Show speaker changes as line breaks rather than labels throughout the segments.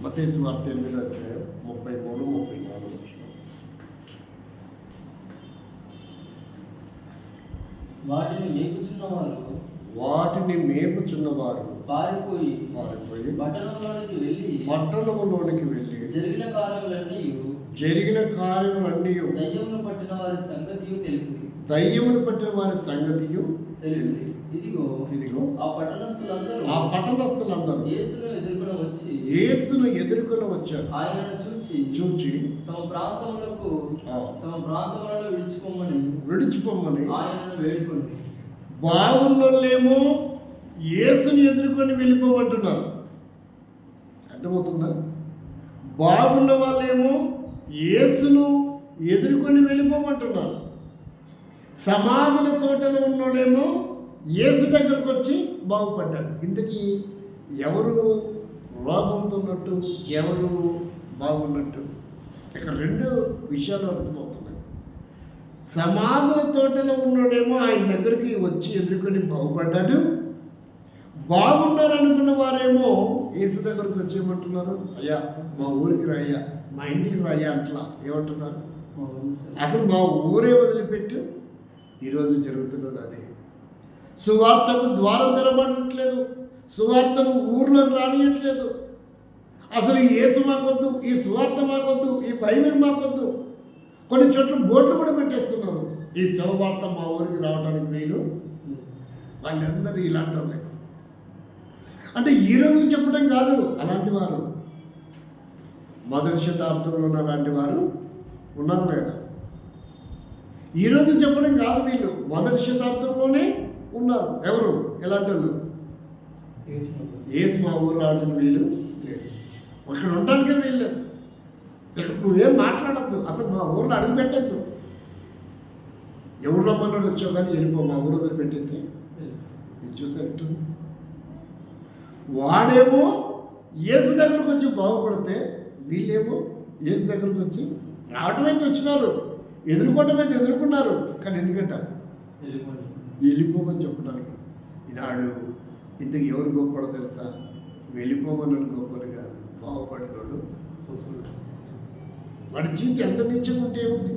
మత్తయి సువార్త 8వ అధ్యాయం 33, 34 వచనం.
వాటిని
మేపుచున్నవారు పారిపోయి
పట్టణంలోనికి వెళ్ళి
జరిగిన కార్యములన్నీ దయ్యమును పట్టిన వారి సంగతియు
ఇదిగో ఆ
పట్టణస్థులందరూ యేసును ఎదుర్కొని వచ్చారు.
ఆయనను చూచి తమ ప్రాంతములలో విడిచిపోమ్మని ఆయనను వేడుకోండి.
బాగున్నోళ్ళేమో యేసుని ఎదుర్కొని వెళ్ళిపోమంటున్నారు. అర్థమవుతుందా? బాగున్న వాళ్ళేమో యేసును ఎదుర్కొని వెళ్ళిపోమంటున్నారు. సమాధుల తోటలో ఉన్నోడేమో యేసు దగ్గరకు వచ్చి బాగుపడ్డాడు. ఇంతకీ ఎవరు రోగంతో ఉన్నట్టు, ఎవరు బాగున్నట్టు? ఇక్కడ రెండు విషయాలు అర్థమవుతున్నాయి. సమాధుల తోటలో ఉన్నోడేమో ఆయన దగ్గరికి వచ్చి ఎదుర్కొని బాగుపడ్డాడు. బాగున్నారు అనుకున్న వారేమో యేసు దగ్గరకు వచ్చి ఏమంటున్నారు? అయ్యా మా ఊరికి రాయ్యా, మా ఇంటికి రాయ్యా అంటలా. ఏమంటున్నారు? అసలు మా ఊరే వదిలిపెట్టు. ఈరోజు జరుగుతున్నది అదే. సువార్తకు ద్వారం తెరబడట్లేదు, సువార్తను ఊర్లోకి రానియట్లేదు. అసలు ఈ యేసు మాకొద్దు, ఈ సువార్త మాకొద్దు, ఈ బైబిల్ మాకొద్దు. కొన్ని చోట్ల బోర్డులు కూడా పెట్టేస్తున్నారు, ఈ శుభవార్త మా ఊరికి రావడానికి వీలు. వాళ్ళందరూ ఇలాంటి వాళ్ళే. అంటే ఈరోజు చెప్పడం కాదు, అలాంటి వారు మొదటి శతాబ్దంలో ఉన్న అలాంటి వారు ఉన్నారు లేదా? ఈరోజు చెప్పడం కాదు, వీళ్ళు మొదటి శతాబ్దంలోనే ఉన్నారు. ఎవరు? ఎలాంటి వాళ్ళు? యేసు మా ఊరు రావడానికి వీలు లేదు, అక్కడ ఉండడానికే వీలు. ఇక్కడ నువ్వేం మాట్లాడద్దు, అసలు మా ఊర్లో అడుగు పెట్టద్దు. ఎవరు రమ్మన్నాడు వచ్చావు కానీ వెళ్ళిపో, మా ఊరు వదిలి పెట్టింది. ఇది చూస్తే ఎట్టుంది? వాడేమో యేసు దగ్గరకు వచ్చి బాగుపడితే వీళ్ళేమో యేసు దగ్గరకు వచ్చి రావటమైతే వచ్చినారు, ఎదుర్కోవటమైతే ఎదుర్కొన్నారు. కానీ ఎందుకంట వెళ్ళిపోమని చెప్పడానికి. ఈనాడు ఇంతకు ఎవరు గొప్పడో తెలుసా? వెళ్ళిపోమన్నాడు గొప్పలు కాదు, బాగుపడినాడు. వాడి జీవితం ఎంత నీచంగా ఉంటే ఏముంది,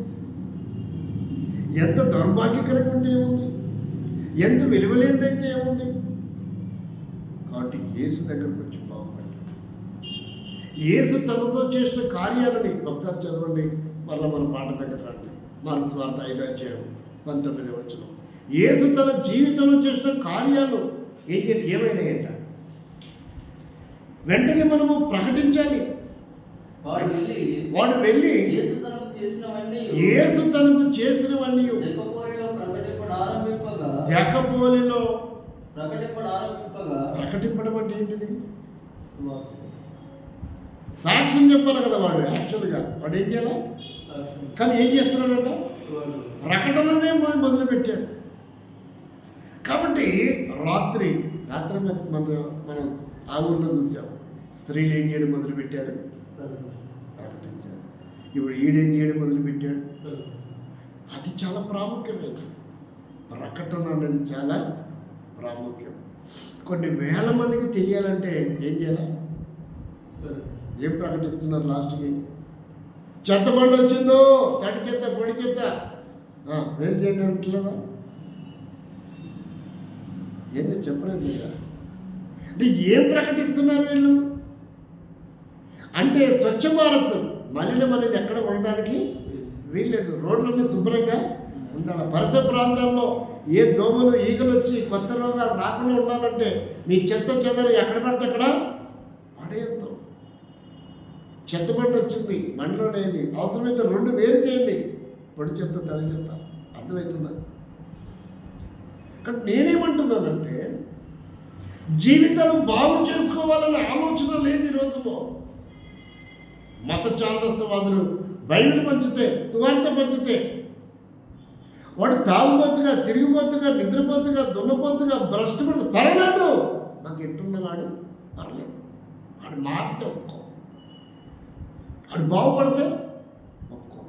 ఎంత దౌర్భాగ్యకరంగా ఉంటే ఏముంది, ఎంత విలువలేనిదైతే ఏముంది. కాబట్టి యేసు దగ్గరకు వచ్చి బాగుపడ్డాడు. యేసు తనతో చేసిన కార్యాలని ఒకసారి చదవండి, మళ్ళీ మన పాట దగ్గర రండి. మార్కు సువార్త 5వ అధ్యాయం 19వ వచనం. యేసు తన జీవితంలో చేసిన కార్యాలు ఏమైనాయంట? వెంటనే మనము ప్రకటించాలి. వాడు వెళ్ళి యేసు తనకు చేసినవన్నీ దెకపోలిలో ప్రకటింపడం అంటే ఏంటిది? సాక్ష్యం చెప్పాలి కదా వాడు. యాక్చువల్గా వాడు ఏం చేయాలి? కానీ ఏం చేస్తున్నాడంట? ప్రకటననే మొదలుపెట్టాడు. కాబట్టి రాత్రి మనం ఆ ఊర్లో చూసాం, స్త్రీలు ఏం చేయడం మొదలుపెట్టారు? ప్రకటించారు. ఇప్పుడు ఈడేం చేయడం మొదలుపెట్టాడు? అది చాలా ప్రాముఖ్యమైనది. ప్రకటన అనేది చాలా ప్రాముఖ్యం. కొన్ని వేల మందికి తెలియాలంటే ఏం చేయాలి? ఏం ప్రకటిస్తున్నారు లాస్ట్కి? చెత్త బండి వచ్చిందో, తడి చెత్త, పొడి చెత్త వేరు చేయండి అంటలేదా? ఏంది చెప్పలేదు కదా. అంటే ఏం ప్రకటిస్తున్నారు వీళ్ళు? అంటే స్వచ్ఛ భారత్, మలినం అనేది ఎక్కడ ఉండడానికి వీల్లేదు. రోడ్లన్నీ శుభ్రంగా ఉండాలి. పరిసర ప్రాంతాల్లో ఏ దోమలు, ఈగలు వచ్చి కొత్త రోగాలు రాకుండా ఉండాలంటే మీ చెత్త చెదరు ఎక్కడ పడితే అక్కడ పడేయద్దు. చెత్త బండి వచ్చింది, బండిలోనేయండి. అవసరమైతే 2 వేరు చేయండి, పొడి చెత్త, తడి చెత్త. అర్థమవుతుందా? కానీ నేనేమంటున్నానంటే జీవితాలు బాగు చేసుకోవాలనే ఆలోచన లేదు ఈ రోజులో. మత ఛాందస్తవాదులు బైబిల్ పంచితే, సువార్త పంచితే వాడు తాగుబోతుగా, తిరిగిపోతుగా, నిద్రపోతుగా, దున్నపోతుగా, భ్రష్టు పర్వాలేదు. నాకు ఎట్టున్నవాడు పర్లేదు, వాడు మారితే ఒప్పుకో, వాడు బాగుపడితే ఒప్పుకో.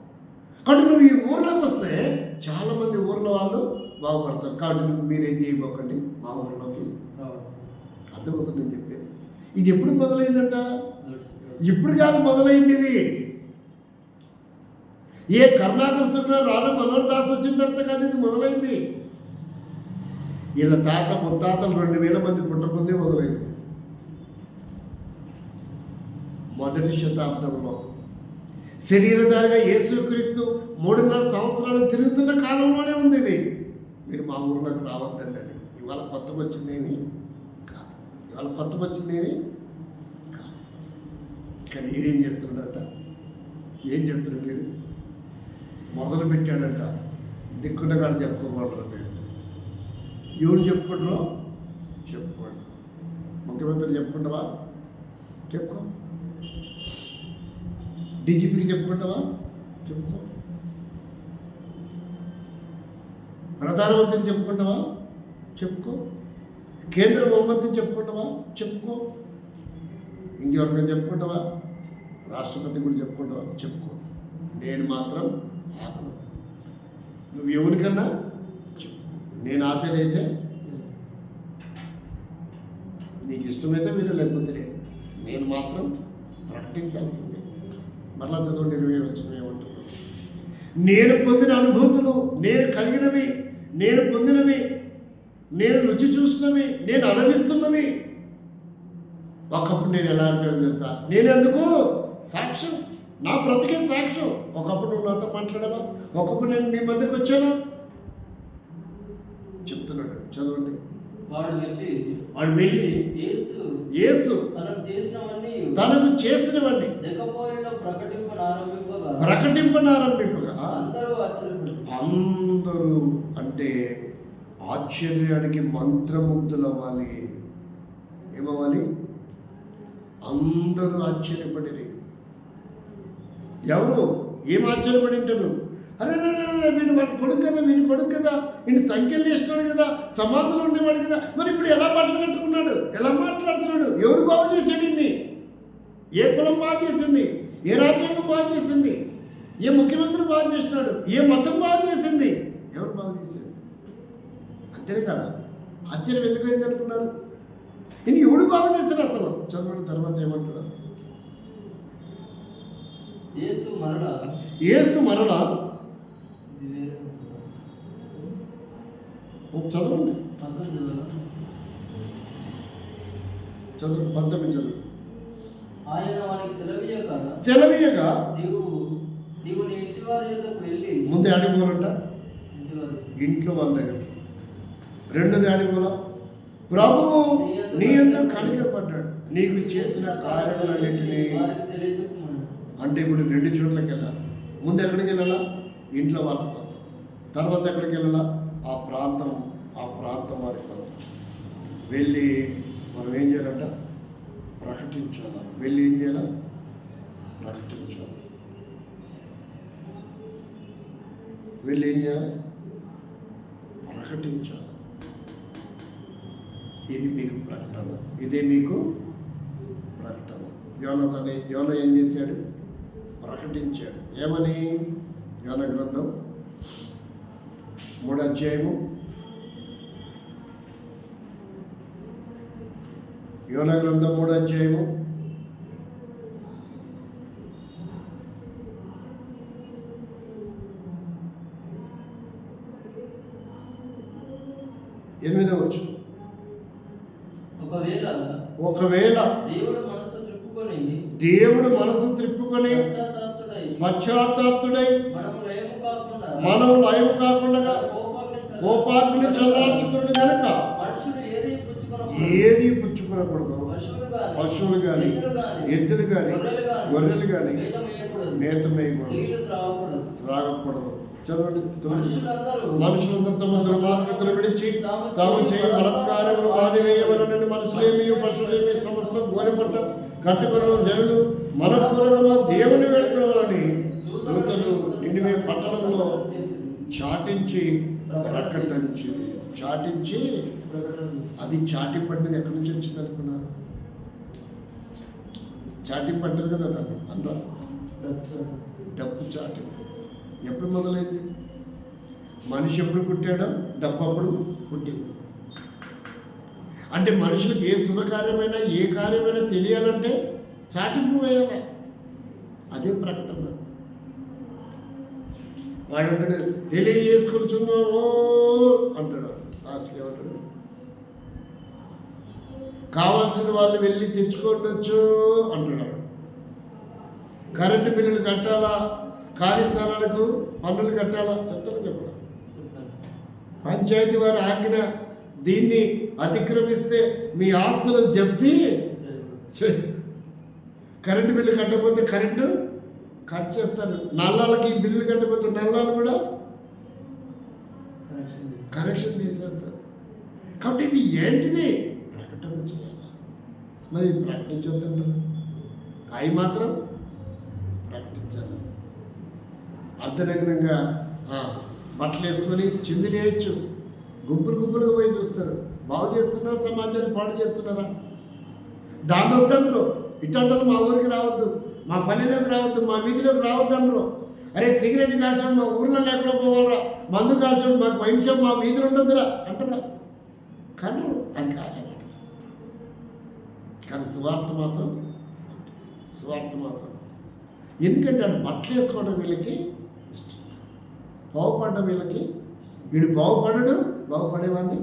కాబట్టి నువ్వు ఈ ఊర్లోకి వస్తే చాలామంది ఊర్లో వాళ్ళు బాగుపడతారు. కాబట్టి మీరేం చేయబోకండి మా ఊర్లోకి. అర్థమవుతుంది నేను చెప్పేది. ఇది ఎప్పుడు మొదలైందంట? ఇప్పుడు కాదు మొదలైంది ఇది. ఏ కరుణాకర్ సుగ్న రాధా మనోహర్ దాస్ వచ్చిన తర్వాత కాదు ఇది మొదలైంది. వీళ్ళ తాత ముత్తాతలు 2000 మంది పుట్టకుందే మొదలైంది. మొదటి శతాబ్దంలో శరీరధారిగా యేసుక్రీస్తు 3.5 సంవత్సరాలు తిరుగుతున్న కాలంలోనే ఉంది ఇది. మీరు మా ఊర్లోకి రావద్దండి అని. ఇవాళ కొత్తగా వచ్చిందేమి కాదు, ఇవాళ కొత్తగా వచ్చిందేమి కాదు. కానీ ఈడేం చేస్తున్నాడట, ఏం చెప్తున్నాడు వీడు? మొదలు పెట్టాడట, దిక్కున్న కాడ చెప్పుకోకూడరు. మీరు ఎవరు చెప్పుకుంటారో చెప్పుకోండి. ముఖ్యమంత్రి చెప్పుకుంటావా? చెప్పుకో. డీజీపీకి చెప్పుకుంటావా? చెప్పుకో. ప్రధానమంత్రి చెప్పుకుంటావా? చెప్పుకో. కేంద్ర హోంమంత్రి చెప్పుకుంటావా? చెప్పుకో. ఇంకెవరికైనా చెప్పుకుంటావా? రాష్ట్రపతి కూడా చెప్పుకుంటావా? చెప్పుకో. నేను మాత్రం ఆపను. నువ్వు ఎవరికన్నా చెప్పు. నేను ఆపేదైతే నీకు ఇష్టమైతే మీరు, లేకపోతే లేదు. నేను మాత్రం ప్రకటించాల్సిందే. మరలా చదవండి 20 వచనం ఏమంటున్నాను? నేను పొందిన అనుభూతులు, నేను కలిగినవి, నేను పొందినవి, నేను రుచి చూసినవి, నేను అనుభవిస్తున్నవి. ఒకప్పుడు నేను ఎలా అంటాను తెలుసా? నేను ఎందుకు సాక్ష్యం, నా బ్రతికే సాక్ష్యం. ఒకప్పుడు నువ్వు నాతో మాట్లాడవా? ఒకప్పుడు నేను మీ మధ్యకి వచ్చానా? చెప్తున్నాడు, చదవండి.
వాడు
వెళ్ళి యేసు తనకు చేసినవన్నీ ప్రకటింపనారంభింపగా అందరూ అంటే ఆశ్చర్యానికి మంత్రముగ్ధులవ్వాలి. ఏమవ్వాలి? అందరూ ఆశ్చర్యపడిరి. ఎవరు ఏం ఆశ్చర్యపడి ఉంటారు? అరే వీడు వాడి కొడుకు కదా, వీని కొడుకు కదా, వీడిని సంఖ్యలు చేస్తున్నాడు కదా, సమాధులు ఉండేవాడు కదా, మరి ఇప్పుడు ఎలా బట్టలు కట్టుకున్నాడు, ఎలా మాట్లాడుతున్నాడు, ఎవడు బాగు చేశాడు ఇన్ని? ఏ కులం బాగు చేసింది? ఏ రాజ్యాంగం బాగు చేసింది? ఏ ముఖ్యమంత్రి బాగు చేస్తున్నాడు? ఏ మతం బాగు చేసింది? ఎవరు బాగు చేశారు? అంతేనే కదా. ఆశ్చర్యం ఎందుకు అయింది అనుకున్నారు? ఇన్ని ఎవడు బాగు చేస్తాడు అసలు? చదవండి తర్వాత ఏమంటున్నారు? యేసు మరలా చదవండి, 19 చదువు.
ఆయన వానికి
సెలవీయగా
నీవు నీ ఇంటి వారి యొద్దకు వెళ్ళి.
ముందు ఆడిపోవాలంట ఇంట్లో వాళ్ళ దగ్గరికి. రెండోది ఆడిపోలా, ప్రభువు నీ యందు కనికరపడ్డాడు, నీకు చేసిన కార్యములన్నింటినీ. అంటే ఇప్పుడు 2 చోట్లకి వెళ్ళాలి. ముందు ఎక్కడికి వెళ్ళాలా? ఇంట్లో వాళ్ళ కోసం. తర్వాత ఎక్కడికి వెళ్ళాలా? ఆ ప్రాంతం వారి కోసం వెళ్ళి మనం ఏం చేయాలంట? ప్రకటించాలి. వెళ్ళి ఏం చేయాలా? ప్రకటించాలి. వెళ్ళి ఏం చేయాలి? ప్రకటించాలి. ఇది మీకు ప్రకటన, ఇదే మీకు ప్రకటన. యోన ఏం చేశాడు? ప్రకటించాడు. ఏమని? యోన గ్రంథం 3వ అధ్యాయము, యోన గ్రంథం 3వ అధ్యాయము 8వ వచనం. ఒకవేళ దేవుడు మనసు త్రిప్పుకొని పశ్చాత్తాప్తుడై మనము లయము కాకుండా కోపాగ్ని చల్లార్చుకుని కనుక ఏది పుచ్చుకోకూడదు. పశువులు కానీ, ఎద్దులు కానీ, గొర్రెలు కానీ మేత మేయకూడదు, త్రాగకూడదు. చదవండి. మనుషులందరూ తమ దుర్మార్గతను విడిచి తాము చేయ బలత్కారములు మానివేయవలనని మనుషులేమి పశువులేమి సమస్తం గోనెపట్ట కట్టుకున్న జనులు మనపూర్వకమా దేవుని వేడుకలని దూతలు నినివే పట్టణంలో చాటించి ప్రకటించింది. చాటించి, అది చాటి పడినది ఎక్కడి నుంచి వచ్చింది అనుకున్నారు? చాటి పడ్డారు కదా దాన్ని. అంతా డప్పు చాటి ఎప్పుడు మొదలైంది? మనిషి ఎప్పుడు పుట్టాడో డప్పు అప్పుడు పుట్టింది. అంటే మనుషులకు ఏ శుభకార్యమైనా ఏ కార్యమైనా తెలియాలంటే చాటింపు వేయాలి. అదే ప్రకటన. వాడు అంటాడు తెలియజేసుకొచ్చున్నాము అంటాడు. లాస్ట్కి ఏమంటాడు? కావాల్సిన వాళ్ళు వెళ్ళి తెచ్చుకోవచ్చు అంటున్నాడు. కరెంటు బిల్లులు కట్టాలా, ఖాళీ స్థలాలకు పన్నులు కట్టాలా చెప్తాను చెప్పడం. పంచాయతీ వారి ఆజ్ఞ దీన్ని అతిక్రమిస్తే మీ ఆస్తులు జప్తి. కరెంటు బిల్లు కట్టకపోతే కరెంటు కట్ చేస్తారు. నల్లాలకి బిల్లులు కట్టకపోతే నల్లాలు కూడా కనెక్షన్ తీసేస్తారు. కాబట్టి ఇది ఏంటిది? ప్రకటన చేయాలి. మరి ప్రకటించొద్దంటారు. అవి మాత్రం ప్రకటించాలి. అర్ధనగ్నంగా బట్టలు వేసుకొని చిందులేయచ్చు. గుంపులు గుంపులుగా పోయి చూస్తారు. బాగు చేస్తున్నారా, సమాజాన్ని పాడు చేస్తున్నారా? దాన్ని వద్దన్నారు. ఇట్లాంటి మా ఊరికి రావద్దు, మా పల్లెలోకి రావద్దు, మా వీధిలోకి రావద్దు అన్నారు. అరే సిగరెట్ కాల్చడం మా ఊర్లో లేకుండా పోవాలరా, మందు కాల్చడం మాకు వైన్ షాప్ మా వీధిలో ఉండొద్దురా అంటారా? కానీ అది కాదు. కానీ సువార్త మాత్రం ఎందుకంటే వాడు బట్టలు వేసుకోవడం వీళ్ళకి ఇష్టం. బాగుపడ్డ వీళ్ళకి వీడు బాగుపడడు, బాగుపడేవాడిని.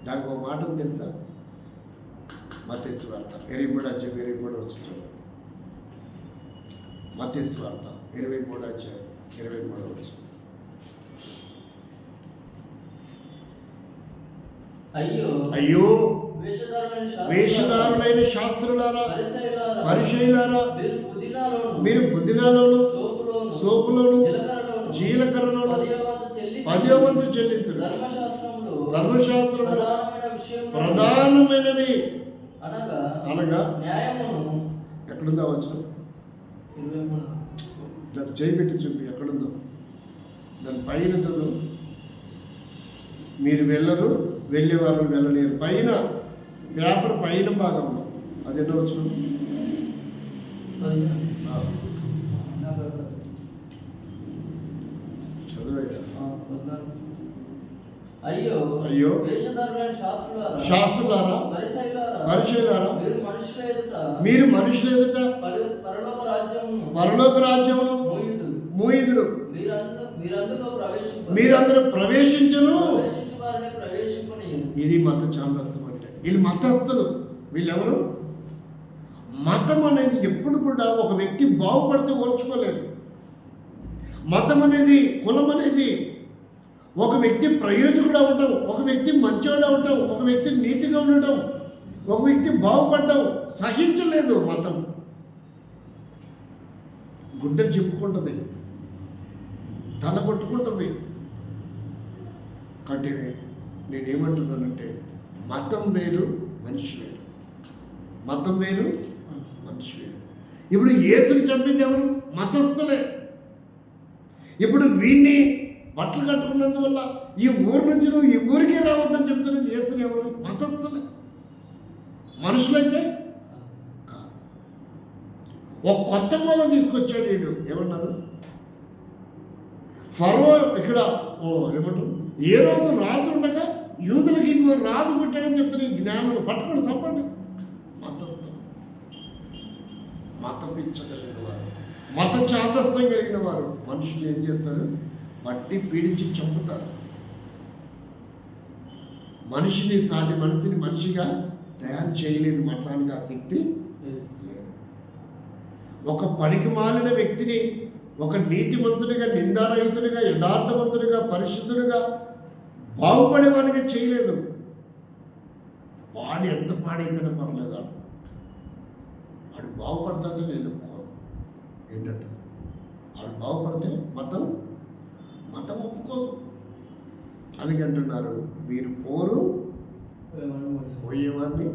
దానికి ఒక మాట ఉంది తెలుసా? మత్తయి సువార్త 23 వచ్చిన మత్తయి సువార్త 23 వచ్చిన. అయ్యో వేషధారులైన శాస్త్రులారా, పరిసయ్యులారా, మీరు పుదీనాలోను, సోపులోను, జీలకర్రలోను 10వ వంతు చెల్లింతురు. ధర్మశాస్త్రంలో ప్రధానమైనవి అనగా ఎక్కడుందా వచ్చు? నాకు చేయి పెట్టి చూపి ఎక్కడుందో. దాని పైన చదువు. మీరు వెళ్ళరు, వెళ్ళేవారు వెళ్ళలేరు. పైన పేపర్ పైన భాగంలో అది ఎన్నో వచ్చు? చదువయ్యా. అయ్యో శాస్త్రులారా, పరిసయ్యులారా, మీరు మనుషుల ఎదుట పరలోక రాజ్యమును మూయుదురు. మీరందరూ ప్రవేశించను. ఇది మత ఛాందస్తం అంటే. వీళ్ళు మతస్థులు. వీళ్ళెవరు? మతం అనేది ఎప్పుడు కూడా ఒక వ్యక్తి బాగుపడితే ఓర్చుకోలేదు. మతం అనేది, కులం అనేది ఒక వ్యక్తి ప్రయోజకుడు అవటం, ఒక వ్యక్తి మంచివాడు అవటం, ఒక వ్యక్తి నీతిగా ఉండటం, ఒక వ్యక్తి బాగుపడటం సహించలేదు. మతం గుడ్డలు చెప్పుకుంటుంది, తల కొట్టుకుంటుంది. కాబట్టి నేనేమంటున్నానంటే మతం వేరు, మనిషి వేరు. మతం వేరు, మనిషి వేరు. ఇప్పుడు యేసుని చంపింది ఎవరు? మతస్థులే. ఇప్పుడు వీడిని బట్టలు కట్టుకున్నందువల్ల ఈ ఊరు నుంచి నువ్వు ఈ ఊరికే రావద్దని చెప్తున్నది యేసుని ఎవరు? మతస్థులే. మనుషులైతే కాదు. ఒక కొత్త బోధ తీసుకొచ్చాడు వీడు. ఏమన్నారు? ఫరో ఇక్కడ ఏమంటారు? ఏ రోజు రాజు ఉండగా యూదులకి ఇంకో రాజు పుట్టాడని చెప్తున్న జ్ఞానులు పట్టుకొని చంపండి. మతస్థం, మత పిచ్చగలిగిన వారు, మత చాందస్తం కలిగిన వారు మనుషులు ఏం చేస్తారు? పట్టి పీడించి చంపుతారు. మనిషిని, సాటి మనిషిని మనిషిగా తయారు చేయలేదు. మతానికి ఆ శక్తి లేదు. ఒక పనికి మాలిన వ్యక్తిని ఒక నీతిమంతుడిగా, నిందారహితుడిగా, యథార్థవంతుడిగా, పరిశుద్ధుడిగా, బాగుపడేవాడిగా చేయలేదు. వాడు ఎంత పాడైపోయినా పర్లేదు, వాడు బాగుపడతాడే నేను ఒప్పుకోను. ఏంటంటే వాడు బాగుపడితే మతం ఒప్పుకోదు. అందుకే అంటున్నారు, మీరు పోరు పోయేవాడిని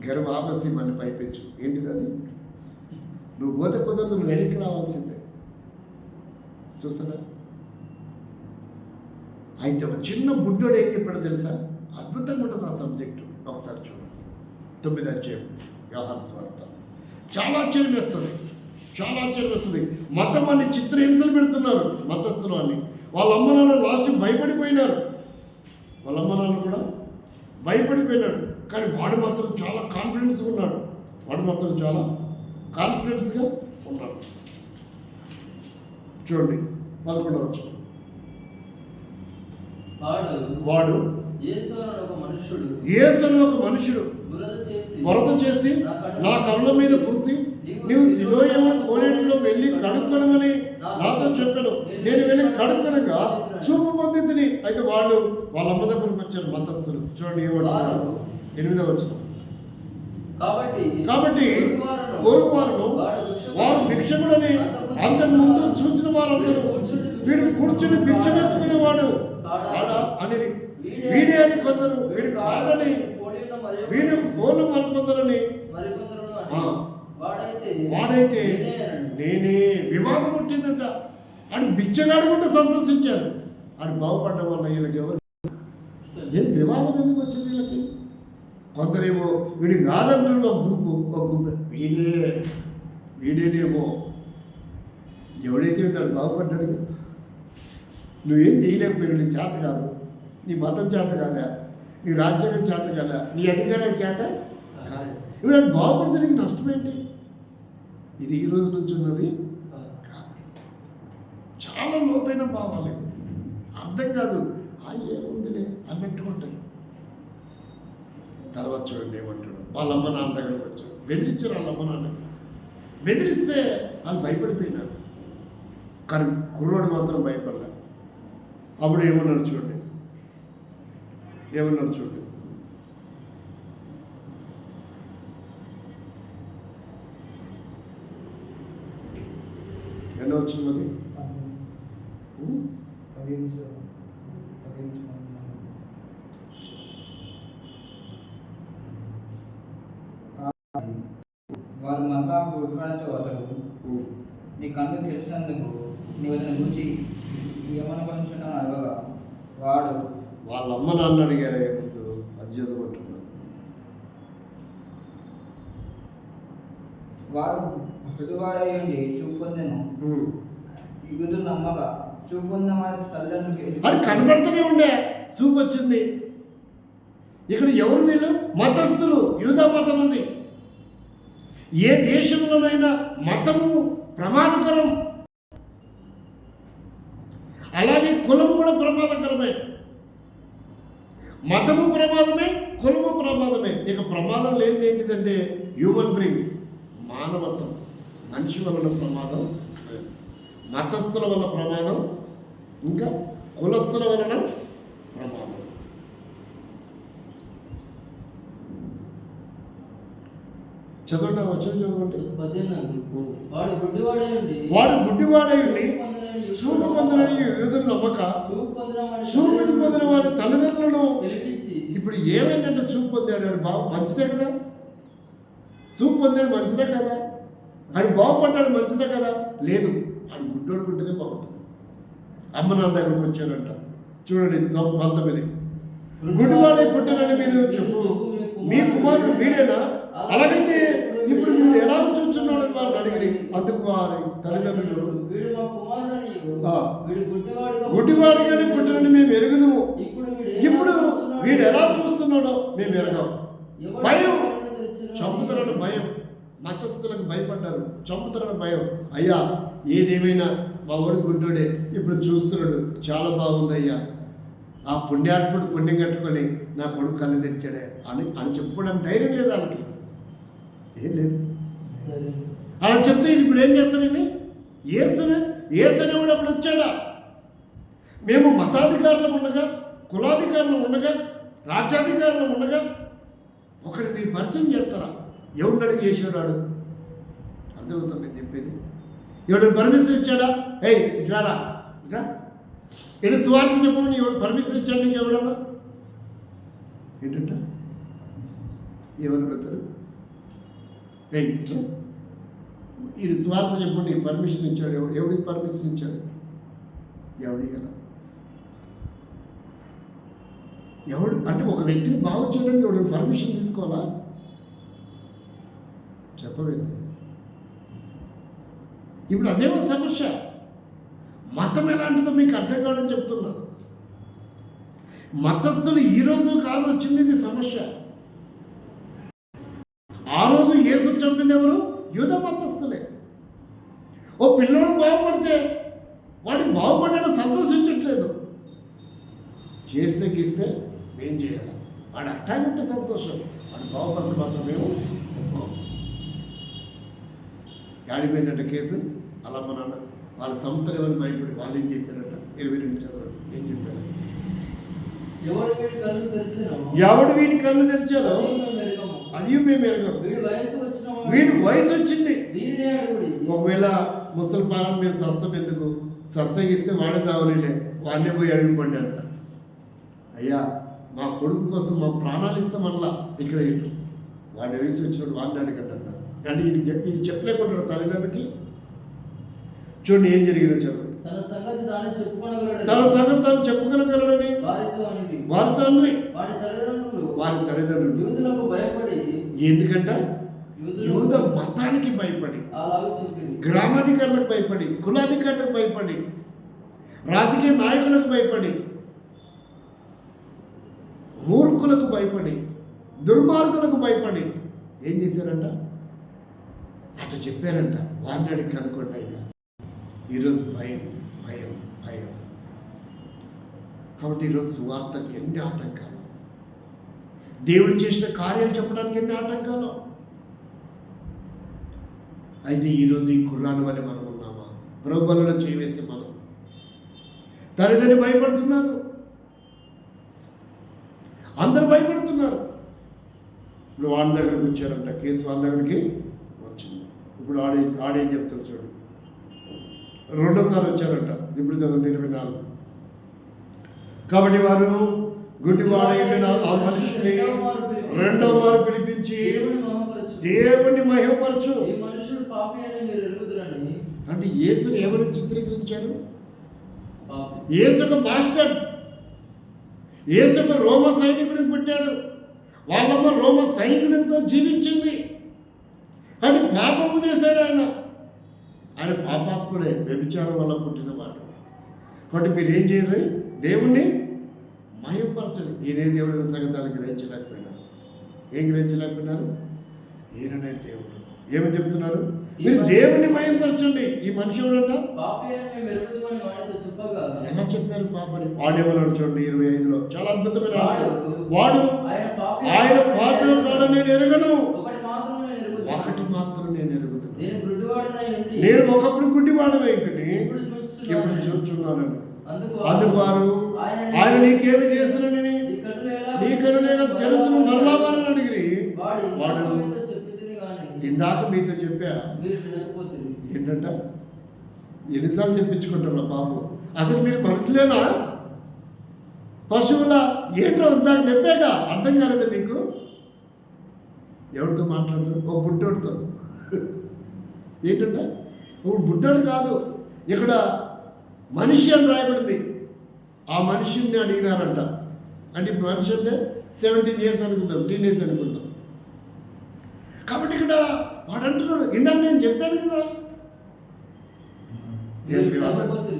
గర్వ ఆపసి మళ్ళీ పైపెచ్చు. ఏంటిది అది? నువ్వు పోతే కుదరదు, నువ్వు వెనక్కి రావాల్సిందే. చూస్తారా? అయితే ఒక చిన్న బుడ్డోడు ఏం చెప్పాడో తెలుసా? అద్భుతంగా ఉంటుంది ఆ సబ్జెక్టు. ఒకసారి చూడండి. 9వ అధ్యాయం యోహాను సువార్త. చాలా ఆశ్చర్యం వేస్తుంది. మతం అని చిత్రహింసలు పెడుతున్నారు మతస్థులు అని. వాళ్ళ అమ్మ నాన్న లాస్ట్ భయపడిపోయినారు. వాళ్ళ అమ్మ నాన్న కూడా భయపడిపోయినాడు. కానీ వాడు మాత్రం చాలా కాన్ఫిడెన్స్గా ఉన్నాడు. వాడు మాత్రం చాలా కాన్ఫిడెన్స్గా ఉన్నాడు. చూడండి 11వ వచనం. వాడు
యేసు అనే ఒక మనుషుడు
వరద చేసి నా కళ్ళ మీద పూసి నీవు సిలోయమున కోనేటిలో వెళ్ళి కడుక్కొనమని నాతో చెప్పాను. నేను వెళ్ళి కడుక్కొనగా చూపు పొందితిని. అయితే వాళ్ళు వాళ్ళ అమ్మ దగ్గరకు వచ్చారు మతస్థులు. చూడండి ఏమంటున్నారు 8వ వచనం. కాబట్టి పొరుగువారును వారు భిక్షకుడని అంతకు ముందు చూసిన వారందరూ వీడు కూర్చుని భిక్షమెత్తుకునేవాడు కాడా అని వీడే అని కొందరు, వీడు కాదని వీడు పోలు మరికొందరని. వాడైతే నేనే. వివాదం పుట్టిందంట. అని బిచ్చగాడుకుంటూ సంతోషించారు. అని బాగుపడ్డం వల్ల వీళ్ళకి ఎవరు ఏం వివాదం ఎందుకు వచ్చింది వీళ్ళకి? కొందరేమో వీడి కాదంటారు ఒక గుంపు వీడేనేమో. ఎవడైతే దాన్ని బాగుపడ్డాడు కదా, నువ్వేం చేయలేకపోయాడు. నీ చేత కాదు, నీ మతం చేత కాదా, నీ రాజ్యాంగం చేత కాదా, నీ అధికారం చేత కాదు. ఇప్పుడు అది బాగుపడితే నీకు నష్టం ఏంటి? ఇది ఈ రోజు నుంచి ఉన్నది కాదు. చాలా లోతైన భావాలు ఇది. అర్థం కాదు, ఏముందిలే అన్నట్టు ఉంటాయి. తర్వాత చూడండి ఏమంటాడు. వాళ్ళ అమ్మ నాన్న దగ్గరకు వచ్చారు, బెదిరించారు. వాళ్ళ అమ్మ నాన్న బెదిరిస్తే వాళ్ళు భయపడిపోయినారు. కానీ కుర్రోడు మాత్రం భయపడలే. అప్పుడు ఏమన్నారు చూడండి. ఎన్నో వచ్చింది
వారు మరలా ఉడకడంతో అతడు నీ కన్ను తెలిసినందుకు నీవు అతని గురించి ఏమనుకుంటున్నావు అడగగా వాడు
వాళ్ళ అమ్మ నాన్న అడిగారే ముందు అది చదవమంటున్నాడు.
వాడు పిడువాడయ్యండి చూపు పొందెను ఇగుదు నమ్మగా చూపు పొందిన వారి తల్లిదండ్రులు
అది కనబడుతూనే ఉండే చూపు వచ్చింది. ఇక్కడ ఎవరు వీళ్ళు? మతస్థులు. యూదా మతం ఉంది. ఏ దేశంలోనైనా మతము ప్రమాదకరం, అలాగే కులము కూడా ప్రమాదకరమే. మతము ప్రమాదమే, కులము ప్రమాదమే. ఇక ప్రమాదం లేనిది ఏంటిదంటే హ్యూమన్ బ్రెయిన్, మానవత్వం. మనిషి వలన ప్రమాదం లేదు, మతస్థుల వల్ల ప్రమాదం, ఇంకా కులస్థుల వలన ప్రమాదం. చదవండి, వచ్చింది చదవండి. వాడు గుడ్డివాడై ఉండి చూపు పొందనని యూదులు నమ్మక చూపు పొందిన వారి తల్లిదండ్రులను ఇప్పుడు ఏమైందంటే చూపు పొందాడు బాగు మంచిదే కదా, చూపు పొందాడు మంచిదే కదా, ఆడు బాగుపడ్డాడు మంచిదే కదా. లేదు, ఆడు గుడ్డోడు గుంటేనే బాగుంటుంది. అమ్మ నాన్న దగ్గరకు వచ్చాడంట. చూడండి 19. గుడ్డివాడై పుట్టానని మీరు చెప్పు, మీ కుమారుడు వీడేనా? అలాగైతే ఇప్పుడు వీడు ఎలా చూస్తున్నాడని వారిని అడిగిరి. అందుకు వారి తల్లిదండ్రులు గుడ్డివాడిగానే పుట్టినని మేము ఎరుగుదుము, ఇప్పుడు వీడు ఎలా చూస్తున్నాడో మేము ఎరగాం. భయం, చంపుతారని భయం. మతస్థులకు భయపడ్డారు, చంపుతారని భయం. అయ్యా ఏదేమైనా మా వాడు గుడ్డోడే, ఇప్పుడు చూస్తున్నాడు, చాలా బాగుంది అయ్యా, ఆ పుణ్యాత్ముడు పుణ్యం కట్టుకొని నా కొడుకు కళ్ళు తెచ్చాడే అని చెప్పుకోవడానికి ధైర్యం లేదు వాళ్ళకి, ఏం లేదు. అలా చెప్తే ఇప్పుడు ఏం చేస్తారండి? యేసుని కూడా అప్పుడు వచ్చాడా? మేము మతాధికారులు ఉండగా, కులాధికారులు ఉండగా, రాజ్యాధికారులు ఉండగా ఒకరిని మీరు పరిచయం చేస్తారా? ఎవరిని అడిగి చేసేవాడు? అర్థమవుతుంది నేను చెప్పేది. ఎవడు పర్మిషన్ ఇచ్చాడా? ఇట్లారా ఇట్లా ఎడు స్వార్థం చెప్పమని ఎవడు పర్మిషన్ ఇచ్చాడు? నీకు ఎవడన్నా ఏంటంట ఏమని అడుగుతారు? ఇట్లా వీడు స్వార్థం చెప్పండి, నీకు పర్మిషన్ ఇచ్చాడు. ఎవడికి పర్మిషన్ ఇచ్చాడు? ఎవడి ఎలా? ఎవడు అంటే ఒక వ్యక్తిని బాగు చేయడానికి ఎవడు పర్మిషన్ తీసుకోవాలా? చెప్పవేంది? ఇప్పుడు అదేమో సమస్య. మతం ఎలాంటిదో మీకు అర్థం కావడం చెప్తున్నా. మతస్థులు ఈరోజు కాదు వచ్చింది ఇది సమస్య. ఆ రోజు యేసు చంపింది ఎవరు? యూద మతస్థులే. ఓ పిల్లోడు బాగుపడితే వాడికి బాగుపడ్డాడు సంతోషించట్లేదు. చేస్తే గీస్తే మేం చేయాలి, వాడు అట్టాగంటే సంతోషం, వాడు బాగుపడితే మాత్రం మేము ఒప్పుకోం. ఆడిపోయిందంటే కేసు. అలా మా నాన్న వాళ్ళ సంస్థలేమని భయపడి వాళ్ళు ఏం చేశారంట? 22 చదవండి ఏం చెప్పారు?
ఎవడు వీడి కళ్ళు తెరిచెనో
అది మేము ఎరగం. వీడు వయసు వచ్చింది. ఒకవేళ ముసలి పాలన మీద సస్తం ఎందుకు? సస్తం ఇస్తే వాడే చావలేలే, వాడినే పోయి అడిగిపోండి అంటారు. అయ్యా మా కొడుకు కోసం మా ప్రాణాలు ఇస్తామల్లా ఇక్కడ ఇటు వాడి వయసు వచ్చినప్పుడు వాడిని అడగండి అన్న. అంటే ఇది చెప్పలేకుంటాడు తల్లిదండ్రులకి. చూడండి ఏం జరిగిందో చదువు.
తన సంగతి
తాను చెప్పుకోగలడని వారితో వారి తల్లిదండ్రులు
యూదులకు భయపడి,
ఎందుకంట యూద మతానికి భయపడి, గ్రామాధికారులకు భయపడి, కులాధికారులకు భయపడి, రాజకీయ నాయకులకు భయపడి, మూర్ఖులకు భయపడి, దుర్మార్గులకు భయపడి ఏం చేశారంట? అట్లా చెప్పారంట. వారిని అడిగి కనుక్కోండి అయ్యా. ఈరోజు భయం భయం భయం. కాబట్టి ఈరోజు సువార్తకి ఎన్ని ఆటంకాలు, దేవుడు చేసిన కార్యాలు చెప్పడానికి ఎన్ని ఆటంకాలు. అయితే ఈరోజు ఈ కుర్రాని వల్ల మనం ఉన్నామా? ప్రభువులలో చేయవేస్తే మనం తల్లిదండ్రులు భయపడుతున్నారు, అందరూ భయపడుతున్నారు. ఇప్పుడు వాడి దగ్గరకు వచ్చారంట, కేసు వాడి దగ్గరికి వచ్చింది. ఇప్పుడు ఆడేం చెప్తారు చూడు. రెండోసారి వచ్చారంట. ఇప్పుడు చదవండి 24. కాబట్టి వారు గుడ్డివాడైన ఆ మనిషిని రెండవ వారు పిలిపించి దేవుణ్ణి మహిమపరచు. అంటే యేసుని ఏమని చిత్రీకరించారు? యేసు ఒక మాస్టర్, యేసు ఒక రోమ సైనికుడికి పుట్టాడు. వాళ్ళమ్మ రోమ సైనికుడితో జీవించింది, కానీ పాపము చేశాడు ఆయన పాపాత్ముడే, వ్యభిచారం వల్ల పుట్టినవాడు. కాబట్టి మీరు ఏం చేయాలి? దేవుణ్ణి మహిమపరచండి. ఈయనే దేవుడిని సంగతాలు గ్రహించలేకపోయినారు. ఏం గ్రహించలేకపోయినారు? ఈయననే దేవుడు. ఏమని చెప్తున్నారు? మీరు దేవుణ్ణి మహిమపరచండి. ఈ మనిషి ఎవడంట? ఎలా చెప్పారు పాపని? వాడేమన్నాడు చూడండి 25లో, చాలా అద్భుతమైన వాడు ఆయన పాపం కాదు, నేను ఎరుగను, ఒకటి మాత్రం నేను ఎరుగుతాను. నేను ఒకప్పుడు గుడ్డివాడనై ఉంటుని, ఇప్పుడు చూచున్నానని. అందుకు వారు ఆయన నీకేమి చేసినని నీ కనులేక తెరచును మరలావాలని అడిగిరి. వాడు ఇందాక మీతో చెప్పా ఏంటంట? ఎన్నిసార్లు చెప్పించుకుంటారా బాబు? అసలు మీరు మనుషులేనా పశువుల? ఏంటో ఇందాక చెప్పాక అర్థం కాలేదా మీకు? ఎవరితో మాట్లాడతారు? ఓ బుడ్డోడితో. ఏంటంటే ఇప్పుడు బుడ్డోడు కాదు, ఇక్కడ మనిషి అని రాయబడింది. ఆ మనిషిని అడిగినారంట. అంటే ఇప్పుడు మనిషి అంటే 17 years అనుకుందాం, టీనేజ్ అనుకుందాం. కాబట్టి ఇక్కడ వాడు అంటున్నాడు, ఇందాక నేను చెప్పాను కదా,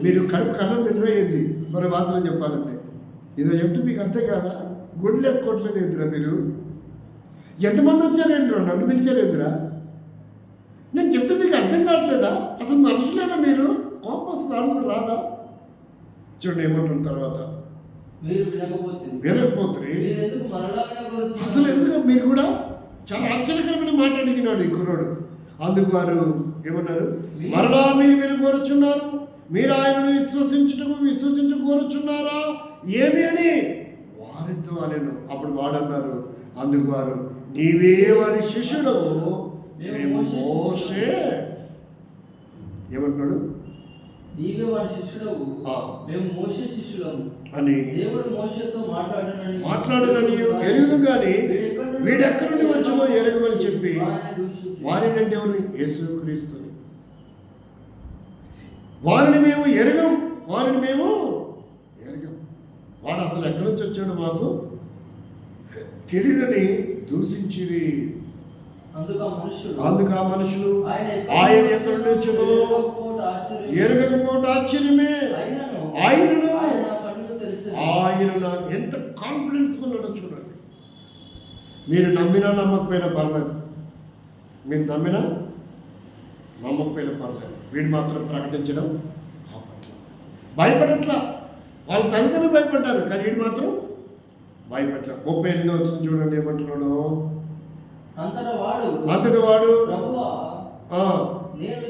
మీరు కడుపు కన్నం తెలివేయింది మన భాషలో చెప్పాలంటే. ఇదో చెప్తే మీకు అంతే కాదా? గుడ్లు వేసుకోవట్లేదు ఏందిరా మీరు? ఎంతమంది వచ్చారేంద్రా? నన్ను పిలిచారేంద్రా? నేను చెప్తే మీకు అర్థం కావట్లేదా? అసలు మనుషులేనా మీరు? కోపం వస్తుంది, అనుకుని రాదా? చూడండి ఏమంటున్న తర్వాత, వినకపోతే అసలు ఎందుకు? మీరు కూడా చాలా ఆశ్చర్యకరమైన మాట అడిగినాడు ఈ కుర్రాడు. అందుకు వారు ఏమన్నారు? మరలా మీరు కోరుచున్నారు, మీరు ఆయనను విశ్వసించుకోరుచున్నారా ఏమి అని వారితో అనెను. అప్పుడు వాడన్నారు, అందుకు వారు నీవే వారి శిష్యుడవు, మేము మోషే. ఏమంటున్నాడు?
నీవే వారి శిష్యుడవు, మేము మోషే శిష్యులము
అని
దేవుడు మోషేతో
మాట్లాడనని ఎరుగు కానీ వీడెక్కడి నుండి వచ్చామో ఎరగమని చెప్పి వారిని అంటే ఎవరు? యేసుక్రీస్తుని. వారిని మేము ఎరగం. వాడు అసలు ఎక్కడి నుంచి వచ్చాడు మాకు తెలియదని దూషించిరి. అందుకు ఆ మనుషులు ఆయన ఎక్కడి నుంచి వచ్చామో ఎరగకపోవటం ఆశ్చర్యమే. ఆయన ఎంత కాన్ఫిడెన్స్ ఉన్నాడో చూడండి. మీరు నమ్మినా నమ్మకపోయినా పర్లేదు, మీరు నమ్మినా నమ్మకపోయినా పర్లేదు, వీడు మాత్రం ప్రకటించడం ఆపట్ల, భయపడట్లా. వాళ్ళ తల్లిదండ్రులు భయపడ్డారు, కానీ వీడు మాత్రం భయపట్ల. 38 వచ్చిన చూడండి ఏమంటున్నాడు. అంతటి వాడు
ప్రభువా,
ఆ,
నేను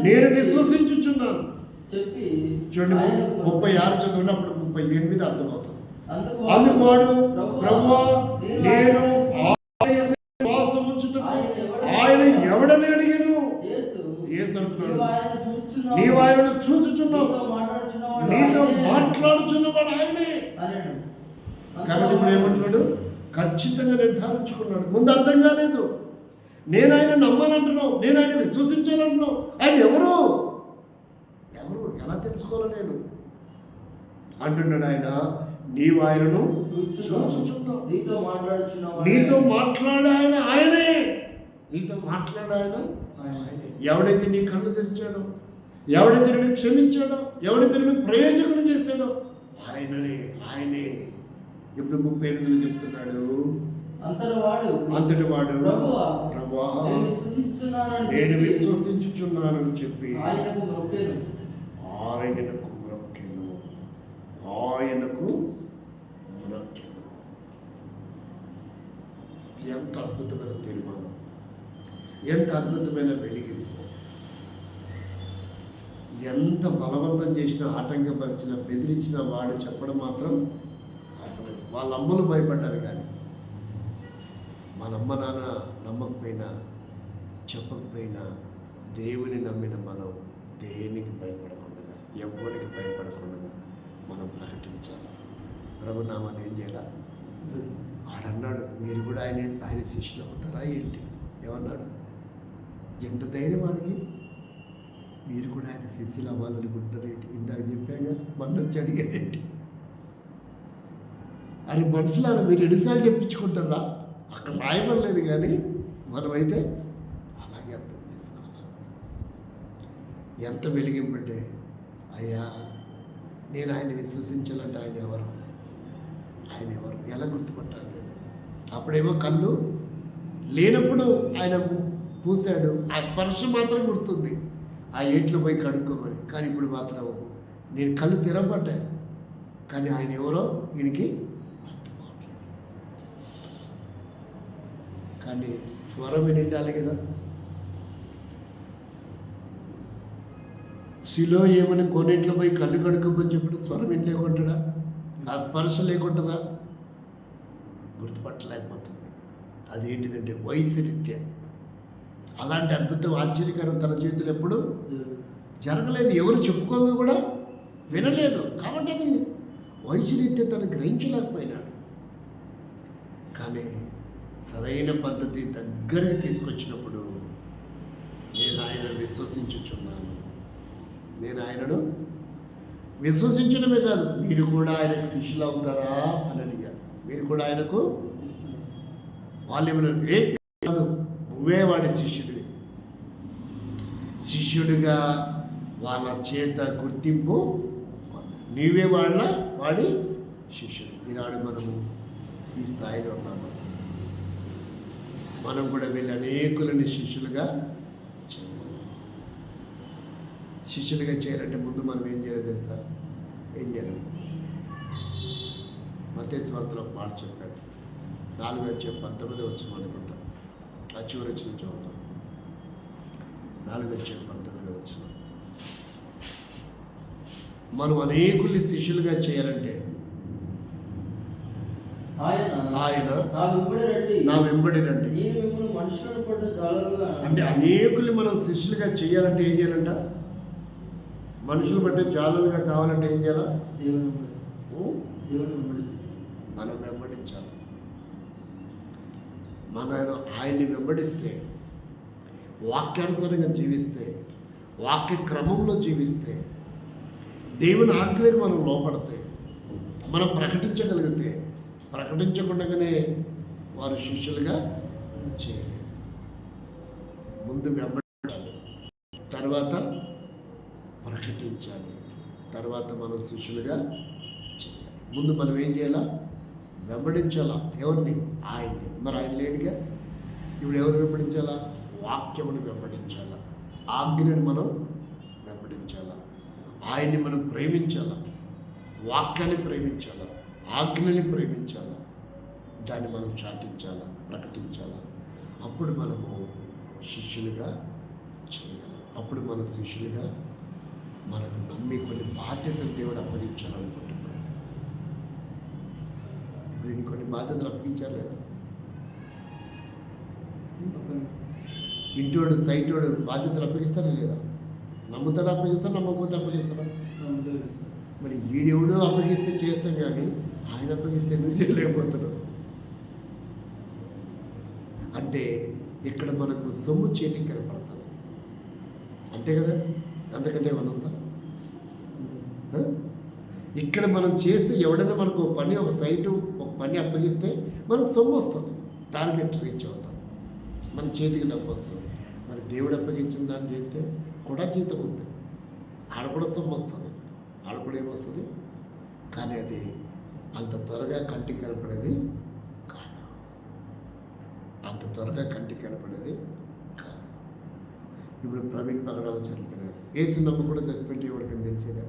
నేను విశ్వసించుచున్నాను
చెప్పి
చూడండి.
ఆయనకు
36 చదువుకుంటే అప్పుడు 38 అర్థమవుతుంది.
అందుకు
అందుకు వాడు,
ప్రభువా,
ప్రభువా, నేను ఆయన విశ్వాసం ఉంచుటకు ఆయన ఎవడని అడిగాను. యేసు అంటున్నాడు, నీవు ఆయనను చూచుచున్నావు, నీతో మాట్లాడుచున్నవాడు ఆయనే. కాబట్టి ఇప్పుడు ఏమంటున్నాడు, ఖచ్చితంగా నిర్ధారించుకున్నాడు. ముందు అర్థం కాలేదు. నేను ఆయన నమ్మాలంటున్నావు, నేను ఆయన విశ్వసించాలంటున్నావు, ఆయన ఎవరు ఎవరు ఎలా తెలుసుకోవాలి నేను అంటున్నాడు. ఆయన నీవు ఆయనను చూచుచున్నావు, నీతో మాట్లాడే ఆయన ఆయనే, నీతో మాట్లాడే ఆయన ఆయనే. ఎవడైతే నీ కళ్ళు తెరిచాడో, ఎవడైతే నేను క్షమించాడో, ఎవడైతే నేను ప్రయోజనం చేస్తాడో ఆయననే, ఆయనే. ఇప్పుడు 38 చెప్తున్నాడు. అంతటి వాడు ప్రభువా, నేను విశ్వసించుచున్నానని చెప్పి ఆయనకు మ్రొక్కెను. ఎంత అద్భుతమైన తీర్మానం, ఎంత అద్భుతమైన వెలిగింపు, ఎంత బలవంతం చేసినా, ఆటంకపరిచిన, బెదిరించిన వాడు చెప్పడం మాత్రం ఆపలేదు. వాళ్ళ అమ్మలు భయపడ్డారు, కానీ మన అమ్మ నాన్న నమ్మకపోయినా, చెప్పకపోయినా, దేవుని నమ్మిన మనం దేనికి భయపడకుండా, ఎవరికి భయపడకుండా మనం ప్రకటించాలి. ప్రభునామాన్ని ఏం చేయాలి? ఆడన్నాడు, మీరు కూడా ఆయన శిష్యులు అవుతారా ఏంటి? ఏమన్నాడు? ఎంత ధైర్యం వాడికి, మీరు కూడా ఆయన శిష్యులు అవ్వాలనుకుంటారు ఏంటి? ఇందాక చెప్పాగా, మన వచ్చి అడిగారేంటి? అరే మనుషులారా, మీరు ఎన్నిసార్లు చెప్పించుకుంటారా? అక్కడ రాయబడలేదు, కానీ మనమైతే అలాగే అర్థం చేసుకోవాలి. ఎంత వెలిగింపంటే, అయ్యా నేను ఆయన విశ్వసించాలంటే ఆయన ఎవరు, ఆయన ఎవరు ఎలా గుర్తుపట్టాలి? అప్పుడేమో కళ్ళు లేనప్పుడు ఆయన పూసాడు, ఆ స్పర్శ మాత్రం గుర్తుంది, ఆ ఏట్లో పోయి కడుక్కోమని. కానీ ఇప్పుడు మాత్రం నేను కళ్ళు తెరవబడ్డాయి, కానీ ఆయన ఎవరో ఈయనకి అర్థం అవట్లేదు. కానీ స్వరం నిండాలి కదా. శిలో ఏమని కొన్నిట్లో పోయి కళ్ళు కడుక్కోమని చెప్పిన స్వరం ఏం లేకుంటాడా? ఆ స్పర్శ లేకుంటుందా? గుర్తుపట్టలేకపోతుంది. అదేంటిదంటే వయసు రీత్యా. అలాంటి అద్భుతం, ఆశ్చర్యకరం తన జీవితంలో ఎప్పుడు జరగలేదు, ఎవరు చెప్పుకోగా కూడా వినలేదు. కాబట్టి అది వయసు రీత్యా తను గ్రహించలేకపోయినాడు. కానీ సరైన పద్ధతి దగ్గరికి తీసుకొచ్చినప్పుడు, నేను ఆయన విశ్వసించుచున్నాను, నేను ఆయనను విశ్వసించడమే కాదు, మీరు కూడా ఆయనకు శిష్యులు అవుతారా అని అడిగాడు. మీరు కూడా ఆయనకు, వాళ్ళు ఏమన్నా కాదు, నువ్వే వాడి శిష్యుడివి, శిష్యుడిగా వాళ్ళ చేత గుర్తింపు, నీవే వాడి శిష్యుడు. ఈనాడు మనము ఈ స్థాయిలో ఉన్నాము. మనం కూడా వీళ్ళు అనేకులని శిష్యులుగా చేయాలి. శిష్యులుగా చేయాలంటే ముందు మనం ఏం చేయాలి తెలుసా? ఏం చేయాలి? మత్తయి సువార్తలో ఒక మాట చెప్పాడు, 4:19 అనుకుంటా, ఆ చివరి వచ్చిన చదువుతాం. 4:19 మనం అనేకుల్ని శిష్యులుగా చేయాలంటే ఆయన నా వెంబడి రండి. అంటే అనేకుల్ని మనం శిష్యులుగా చేయాలంటే ఏం చేయాలంట? మనుషులు బట్టి జాలలుగా కావాలంటే ఏం చేయాలా? మనం వెంబడించాలి. ఆయన్ని వెంబడిస్తే, వాక్యానుసారంగా జీవిస్తే, వాక్య క్రమంలో జీవిస్తే, దేవుని ఆజ్ఞలకు మనం లోపడితే, మనం ప్రకటించగలిగితే, ప్రకటించకుండానే వారు శిష్యులుగా చేయలేదు. ముందు వెంబడించాలి, తర్వాత ప్రకటించాలి, తర్వాత మనం శిష్యులుగా చేయాలి. ముందు మనం ఏం చేయాలా? వెంబడించాలా. ఎవరిని? ఆయన్ని. మరి ఆయన లేడుగా. ఇప్పుడు ఎవరు వెంబడించాలా? వాక్యమును వెంబడించాలా, ఆజ్ఞను మనం వెంబడించాలా, ఆయన్ని మనం ప్రేమించాలా, వాక్యాన్ని ప్రేమించాలా, ఆజ్ఞని ప్రేమించాలా, దాన్ని మనం చాటించాలా, ప్రకటించాలా. అప్పుడు మనము శిష్యులుగా చేయగలం. అప్పుడు మన శిష్యులుగా మనకు నమ్మి కొన్ని బాధ్యతలు దేవుడు అప్పగించాలనుకుంటున్నాడు. దీన్ని కొన్ని బాధ్యతలు అప్పగించారు లేదా? ఇంటోడు సైటోడు బాధ్యతలు అప్పగిస్తారా లేదా? నమ్ముతారా అప్పగిస్తారా? నమ్మకపోతే అప్పగిస్తారా? మరి ఈడెవడో అప్పగిస్తే చేస్తాం, కానీ ఆయన అప్పగిస్తే ఎందుకు చేయలేకపోతున్నాం? అంటే ఇక్కడ మనకు సొమ్ము చేతికి కనపడుతుంది, అంతే కదా? అంతకంటే ఏమన్నా ఉందా? ఇక్కడ మనం చేస్తే ఎవడైనా మనకు ఒక పని, ఒక సైటు, ఒక పని అప్పగిస్తే మనకు సొమ్ము వస్తుంది, టార్గెట్ రీచ్ అవుతాం, మన చేతికి డబ్బు వస్తుంది. మరి దేవుడు అప్పగించిన దాన్ని చేస్తే కూడా జీతం ఉంది, ఆడ కూడా సొమ్ము వస్తుంది, ఆడ కూడా ఏమొస్తుంది. కానీ అది అంత త్వరగా కంటికి కనపడేది కాదు, అంత త్వరగా కంటికి కనపడేది కాదు. ఇప్పుడు ప్రవీణ్ పగడాలు చనిపోయినాడు, ఏసు నమ్మ కూడా చనిపోయింటే ఎవరికి తెచ్చేదా?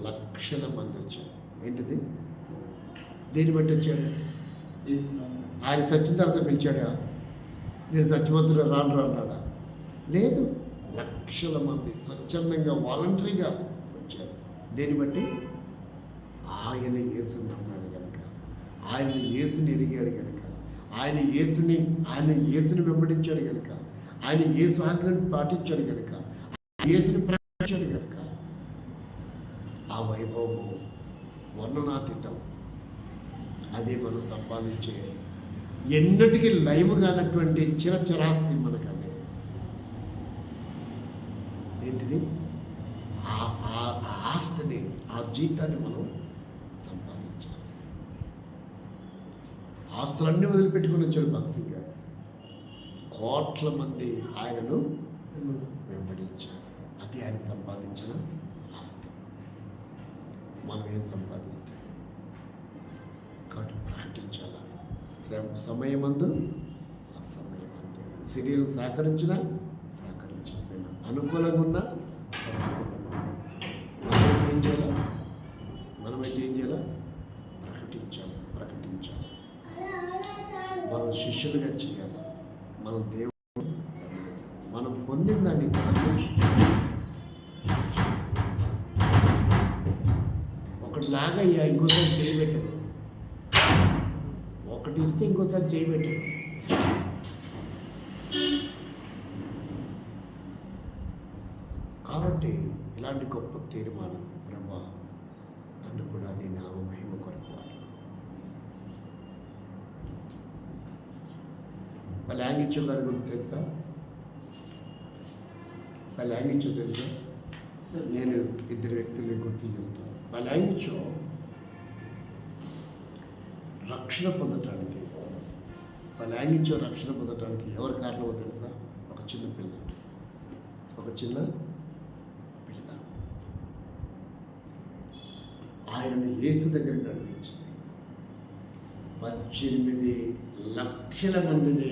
లక్షల మంది వచ్చారు. ఏంటిది? దేన్ని బట్టి వచ్చాడు? ఆయన సచ్చిన తర్వాత పిలిచాడా? నేను చచ్చిపోతున్నా రాను అన్నాడా? లేదు, లక్షల మంది స్వచ్ఛందంగా వాలంటరీగా వచ్చారు. దేన్ని బట్టి? ఆయన యేసుని నమ్మాడు కనుక, ఆయన యేసుని ఎరిగాడు కనుక, ఆయన యేసుని వెంబడించాడు కనుక, ఆయన యేసు ఆజ్ఞను పాటించాడు కనుక, యేసుని ప్రకటించాడు కనుక ఆ వైభవము వర్ణనాతీతం. అదే మనం సంపాదించే ఎన్నటికీ లైవ్ కానటువంటి చిరచరాస్తి మనకు. అదే ఏంటిది? ఆ ఆస్తిని, ఆ జీతాన్ని మనం సంపాదించాలి. ఆస్తులన్నీ వదిలిపెట్టుకుని వచ్చాడు భక్సింగ్ గారు. కోట్ల మంది ఆయనను వెంబడించారు. అది ఆయన సంపాదించిన ఆస్తి. మనం ఏం సంపాదిస్తాం? కాబట్టి ప్రకటించాల. సమయమందు అసమయమందు, శరీరం సహకరించినా సహకరించకపోయినా, అనుకూలంగా ఉన్నా ప్రతికూలంగా ఉన్నా, మనమైతే ఏం చేయాలా? ప్రకటించాలి. మనం శిష్యులుగా చేయాలి. మనం దేవుడు మనం పొందిన దాన్ని ఒకటిలాగా ఇంకోసారి చేయబెట్టరు, ఒకటి ఇస్తే ఇంకోసారి చేయబెట్టరు. కాబట్టి ఇలాంటి గొప్ప తీర్మానం, ప్రభా నన్ను కూడా నీ నామ మహిమ కొరకు వాడుకో. పలాంగిచ్చో గారి గురించి తెలుసా? పలాంగిచ్చో తెలుసా? నేను ఇద్దరు వ్యక్తుల్ని గుర్తు చేస్తాను. పలాంగిచ్చో రక్షణ పొందటానికి ఎవరు కారణమో తెలుసా? ఒక చిన్న పిల్ల ఆయనను యేసు దగ్గరికి నడిపించింది. 18 లక్షల మందిని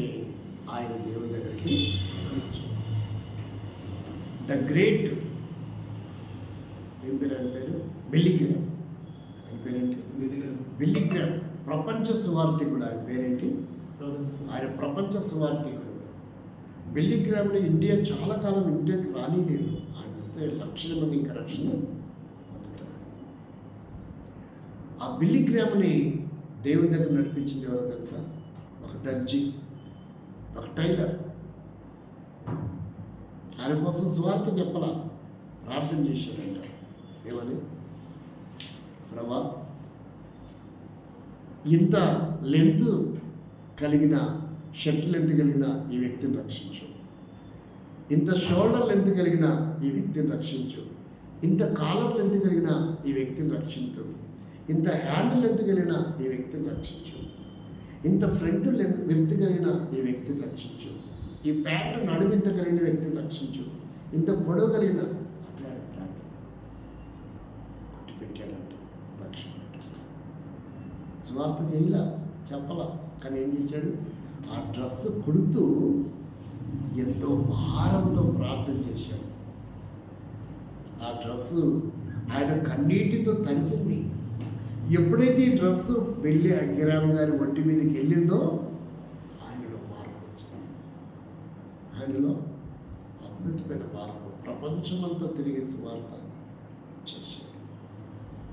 ఆయన దేవుని దగ్గరికి నడిపించింది. ద గ్రేట్ ఏం పేరు? ఆయన పేరు బిల్లీగ్రామ్. ఆయన పేరేంటి? బిల్లీగ్రామ్. ప్రపంచ సువార్థికుడు. ఆయన పేరేంటి? ఆయన ప్రపంచ సువార్థికుడు. బిల్లీగ్రామ్ని ఇండియా చాలా కాలం ఇండియాకి రానిలేదు. ఆయన వస్తే లక్షల మంది ఇంకా రక్షణ పొందుతారు. ఆ బిల్లీగ్రామ్ని దేవుని దగ్గర నడిపించింది ఎవరో తెలుసా? ఒక దర్జీ, ఒక టైలర్. ఆయన కోసం సువార్త చెప్పాల, ప్రార్థన చేశాడంట. ఏమని? ప్రభా, ఇంత లెంత్ కలిగిన షర్ట్ లెంత్ కలిగిన ఈ వ్యక్తిని రక్షించు, ఇంత షోల్డర్ లెంత్ కలిగిన ఈ వ్యక్తిని రక్షించు, ఇంత కాలర్ లెంత్ కలిగిన ఈ వ్యక్తిని రక్షించు, ఇంత హ్యాండ్ లెంత్ కలిగిన ఈ వ్యక్తిని రక్షించు, ఇంత ఫ్రంట్ లెంత్ కలిగిన ఈ వ్యక్తిని రక్షించు, ఈ ప్యాంటు నడుమింత కలిగిన వ్యక్తిని రక్షించు, ఇంత పొడవు కలిగిన. అదే ఆయన ప్రార్థన. కొట్టి పెట్టాడంట రక్షణ. స్వార్థ చేయలా, చెప్పలా, కానీ ఏం చేశాడు? ఆ డ్రెస్ కుడుతూ ఎంతో భారంతో ప్రార్థన చేశాడు. ఆ డ్రెస్సు ఆయన కన్నీటితో తడిచింది. ఎప్పుడైతే ఈ డ్రెస్సు వెళ్ళి అగ్గిరామ్ గారి ఒంటి మీదకి వెళ్ళిందో ఆయనలో మార్పు వచ్చింది. ఆయనలో అద్భుతమైన మార్పు. ప్రపంచమంతా తిరిగి సువార్త చేశాడు.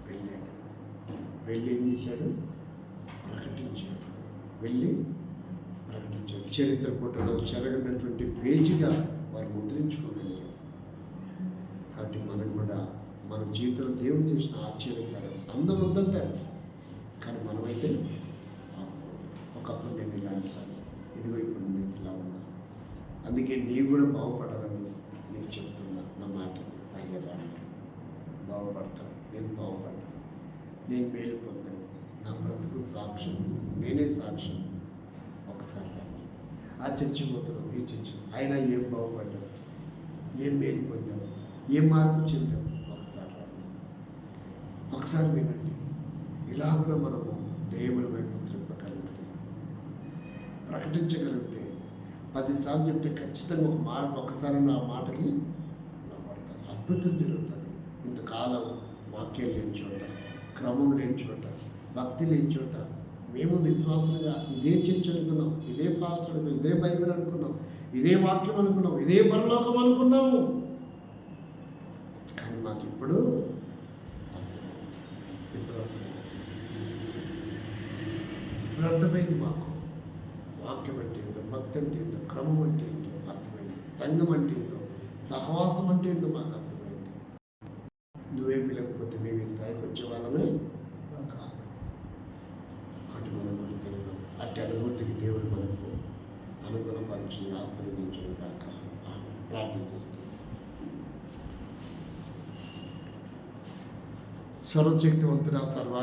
వెళ్ళాడు. వెళ్ళి ఏం చేశాడు? ప్రకటించాడు. వెళ్ళి ప్రకటించాడు. చరిత్ర పుటలో చెరగనటువంటి పేజీగా వారు ముద్రించుకోగలిగారు. కాబట్టి మనం కూడా మన జీవితంలో దేవుడు చేసిన ఆశ్చర్యకారం అందరూ వద్దంటారు, కానీ మనమైతే ఒకప్పుడు నేను ఇలాంటి వాడిని, ఇదిగో ఇప్పుడు నేను ఇలా ఉన్నా. అందుకే నీవు కూడా బాగుపడాలని నేను చెప్తున్నా. నా మాటని అయ్యారా బాగుపడతాను. నేను బాగుపడ్డాను, నేను మేలు పొందాను, నా బ్రతుకు సాక్ష్యం, నేనే సాక్ష్యం. ఒకసారి రండి. ఆ చర్చి పోతున్నాం, ఈ చర్చి అయినా ఏం బాగుపడ్డావు, ఏం మేలు పొందావు, ఏం మార్పు చెందావు, ఒకసారి రండి. ఒకసారి వినండి. ఇలాగ మనము దేవుని వైపు త్రిప్పగలిగితే, ప్రకటించగలిగితే, 10 సార్లు చెప్తే ఖచ్చితంగా ఒకసారి నా మాటకి లోపడతాను. అద్భుతం జరుగుతుంది. ఇంతకాలం వాక్యం లేని చోట, క్రమం లేని చోట, భక్తి లేని చోట మేము విశ్వాసంగా ఇదే చర్చ్ అనుకున్నాం, ఇదే పాస్టర్ అనుకున్నాం, ఇదే బైబిల్ అనుకున్నాం, ఇదే వాక్యం అనుకున్నాం, ఇదే పరలోకం అనుకున్నాము. కానీ మాకు ఇప్పుడు అర్థమైంది. మాకు వాక్యం అంటే ఏంటో, భక్తి అంటే ఏంటో, క్రమం అంటే ఏంటో అర్థమైంది. సంఘం అంటే ఏంటో, సహవాసం అంటే ఏంటో మాకు అర్థమైంది. నువ్వే పిలకపోతే మేము ఈ స్థాయికి వచ్చే వాళ్ళమే కాదు. అటు మనం గుర్తున్నాం. అట్టి అనుభూతికి దేవుడు మనకు అనుకూలపరిచి ఆశీర్వదించడం కాక ప్రార్థన చేస్తాం. సర్వశక్తివంతుడా, సర్వ